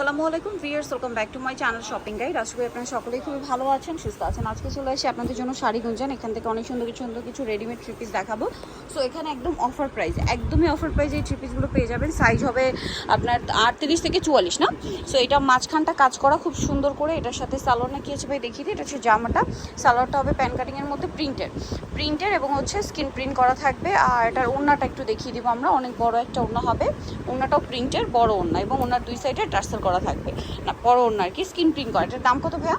আসসালামু আলাইকুম viewers, welcome back to my channel shopping guide. আশা করি আপনারা সকলেই খুবই ভালো আছেন, সুস্থ আছেন। আজকে চলে আসি আপনাদের জন্য শাড়ি গুঞ্জন। এখান থেকে অনেক সুন্দর কিছু রেডিমেড থ্রি পিস দেখাবো। সো এখানে একদম অফার প্রাইস, একদমই অফার প্রাইস এই থ্রি পিসগুলো পেয়ে যাবেন। সাইজ হবে আপনার 38 থেকে 44 না। সো এটা মাঝখানটা কাজ করা খুব সুন্দর করে। এটার সাথে সালোয়ার না কি আছে ভাই দেখিয়ে দিই। এটা হচ্ছে জামাটা, সালোয়ারটা হবে প্যান কাটিংয়ের মধ্যে প্রিন্টের এবং হচ্ছে স্কিন প্রিন্ট করা থাকবে। আর এটার ওড়নাটা একটু দেখিয়ে দিব আমরা, অনেক বড় একটা ওড়না হবে। ওড়নাটাও প্রিন্টের বড় ওড়না এবং ওনার দুই সাইডে টার্সেল করা থাকবে, না বড় ওড়না আর কি, স্কিন প্রিন্ট করা। এটার দাম কত ভাইয়া?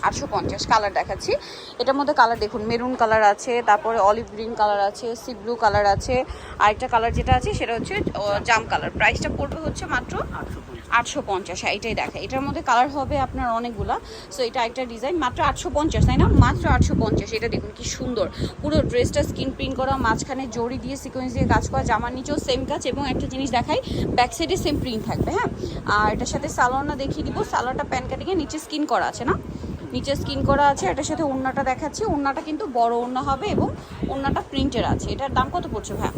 850। কালার দেখাচ্ছি, এটার মধ্যে কালার দেখুন, মেরুন কালার আছে, তারপরে অলিভ গ্রিন কালার আছে, সি ব্লু কালার আছে, আরেকটা কালার যেটা আছে সেটা হচ্ছে জাম কালার। প্রাইসটা পড়বে হচ্ছে মাত্র 850। হ্যাঁ এটাই দেখা, এটার মধ্যে কালার হবে আপনার অনেকগুলা। সো এটা একটা ডিজাইন, মাত্র 850, তাই না? মাত্র 850। এটা দেখুন কি সুন্দর, পুরো ড্রেসটা স্কিন প্রিন্ট করা, মাঝখানে জড়ি দিয়ে সিকোয়েন্স দিয়ে কাজ করা, জামার নিচেও সেম কাজ। এবং একটা জিনিস দেখাই, ব্যাক সাইডে সেম প্রিন্ট থাকবে। হ্যাঁ, আর এটার সাথে সালোয়ারটা দেখিয়ে দিব। সালোয়ারটা প্যান কাটিংয়ে নিচে স্কিন করা আছে না, নিচে স্কিন করা আছে। এটার সাথে ওড়নাটা দেখাচ্ছি, ওড়নাটা কিন্তু বড় ওড়না হবে এবং ওড়নাটা প্রিন্টের আছে। এটার দাম কত পড়ছে ভাই?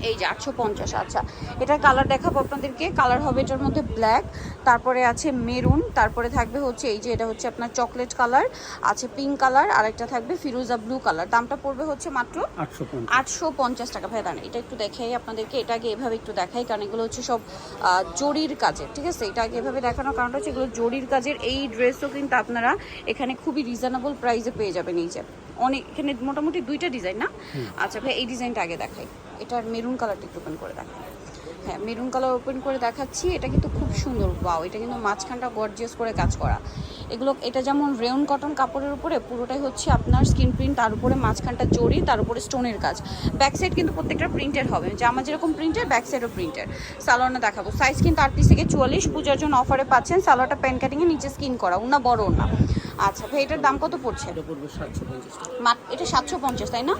এই যে 850। আচ্ছা, এটার কালার দেখাবো আপনাদেরকে। কালার হবে এটার মধ্যে ব্ল্যাক, তারপরে আছে মেরুন, তারপরে থাকবে হচ্ছে এই যে এটা হচ্ছে আপনার চকলেট কালার, আছে পিঙ্ক কালার, আর একটা থাকবে ফিরোজা ব্লু কালার। দামটা পড়বে হচ্ছে মাত্র 850 টাকা। ভাই দাঁড়ান, এটা একটু দেখাই আপনাদেরকে। এটা আগে এভাবে একটু দেখাই, কারণ এগুলো হচ্ছে সব জরির কাজের, ঠিক আছে? এটা আগে এভাবে দেখানোর কারণটা হচ্ছে এগুলো জরির কাজের। এই ড্রেসও কিন্তু আপনারা এখানে খুবই রিজনেবল প্রাইসে পেয়ে যাবেন। এই যে অনেক, এখানে মোটামুটি দুইটা ডিজাইন না। আচ্ছা ভাই, এই ডিজাইনটা আগে দেখাই। এটার মেরুন কালারটা একটু ওপেন করে দেখাই। হ্যাঁ, মেরুন কালার ওপেন করে দেখাচ্ছি। এটা কিন্তু খুব সুন্দর, ওয়াও! এটা কিন্তু মাঝখানটা গর্জিয়াস করে কাজ করা। এগুলো, এটা যেমন রেয়ন কটন কাপড়ের উপরে পুরোটাই হচ্ছে আপনার স্কিন প্রিন্ট, তার উপরে মাঝখানটা জড়ি, তার উপরে স্টোনের কাজ। ব্যাক সাইড কিন্তু প্রত্যেকটা প্রিন্টের হবে, জামা যেরকম প্রিন্টের ব্যাক সাইডও প্রিন্টের। সালোয়ারটা দেখাবো, সাইজ কিন্তু 38 থেকে 44। পূজার জন্য অফারে পাচ্ছেন। সালোয়ারটা প্যান কাটিংয়ে নিচে স্কিন করা, ওনা বড় ওনা। আচ্ছা ভাই, এটার দাম কত পড়ছে? এটা 750, তাই না?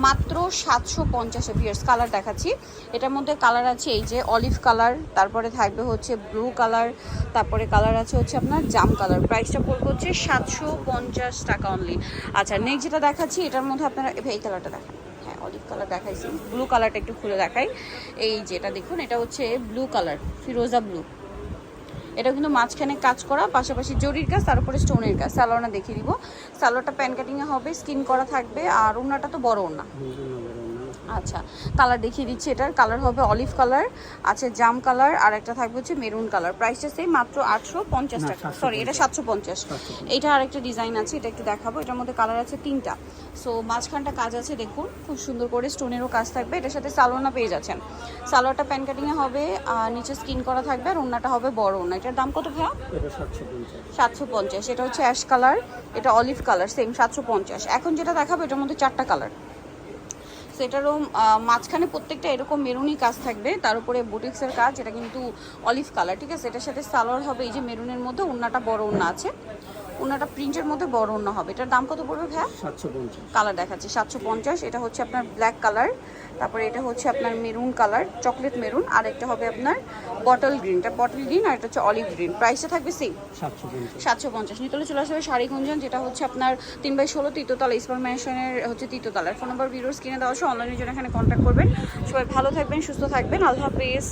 মাত্র 750 ভিউয়ার্স। কালার দেখাচ্ছি, এটার মধ্যে কালার আছে এই যে অলিভ কালার, তারপরে থাকবে হচ্ছে ব্লু কালার, তারপরে কালার আছে হচ্ছে আপনার জাম কালার। প্রাইসটা পড়বে হচ্ছে 750 টাকা অনলি। আচ্ছা, নেক্সট যেটা দেখাচ্ছি, এটার মধ্যে আপনারা এই কালারটা দেখান। হ্যাঁ, অলিভ কালার দেখাইছি, ব্লু কালারটা একটু খুলে দেখাই। এই যেটা দেখুন, এটা হচ্ছে ব্লু কালার, ফিরোজা ব্লু। এটা কিন্তু মাঝখানে কাজ করা, পাশাপাশি জরির কাজ, তার উপরে স্টোনের কাজ। সালোয়ারটা দেখিয়ে দিব। সালোয়ারটা প্যান কাটিংয়ে হবে, স্কিন করা থাকবে, আর ওড়নাটা তো বড় ওড়না। আচ্ছা, কালার দেখিয়ে দিচ্ছি। এটার কালার হবে অলিভ কালার, আছে জাম কালার, আর একটা থাকবে হচ্ছে মেরুন কালার। প্রাইসটা সেম, মাত্র 850 টাকা। সরি, এটা 750। এইটা আরেকটা ডিজাইন আছে, এটা একটু দেখাবো। এটার মধ্যে কালার আছে 3টা। সো মাঝখানটা কাজ আছে দেখুন, খুব সুন্দর করে স্টোনেরও কাজ থাকবে। এটার সাথে সালোয়ারটা পেয়ে যাচ্ছেন। সালোয়ারটা প্যান কাটিংয়ে হবে, আর নিচে স্কিন করা থাকবে, আর ওড়নাটা হবে বড় ওড়না। এটার দাম কত ভাইয়া? 750। এটা হচ্ছে অ্যাশ কালার, এটা অলিভ কালার, সেম 750। এখন যেটা দেখাবো, এটার মধ্যে 4টা কালার। সেটারও মাঝখানে প্রত্যেকটা এরকম মেরুনই কাজ থাকবে, তার উপরে বুটিক্সের কাজ। এটা কিন্তু অলিভ কালার, ঠিক আছে? এটার সাথে সালোয়ার হবে এই যে মেরুনের মধ্যে, ওড়নাটা বড় ওড়না আছে, ওড়নাটা প্রিন্টের মধ্যে বড় ওড়না হবে। এটার দাম কত পড়বে ভাইয়া? 750। কালার দেখাচ্ছি 750। এটা হচ্ছে আপনার ব্ল্যাক কালার, তারপরে এটা হচ্ছে আপনার মেরুন কালার, চকলেট মেরুন, আর একটা হবে আপনার বটল গ্রিনটা, বটল গ্রিন, আর এটা হচ্ছে অলিভ গ্রিন। প্রাইসটা থাকবে সেম 750। নিতলে চলে আসবে শাড়ি গুঞ্জন, যেটা হচ্ছে আপনার 3/16 তৃতীয়তলা, ইসমাইল ম্যানশনের হচ্ছে তৃতীয়তলার। ফোন নাম্বার ভিডিওস কিনে দেওয়া আছে, অনলাইনের জন্য এখানে কন্ট্যাক্ট করবেন। সবাই ভালো থাকবেন, সুস্থ থাকবেন, আল্লাহ হাফেজ।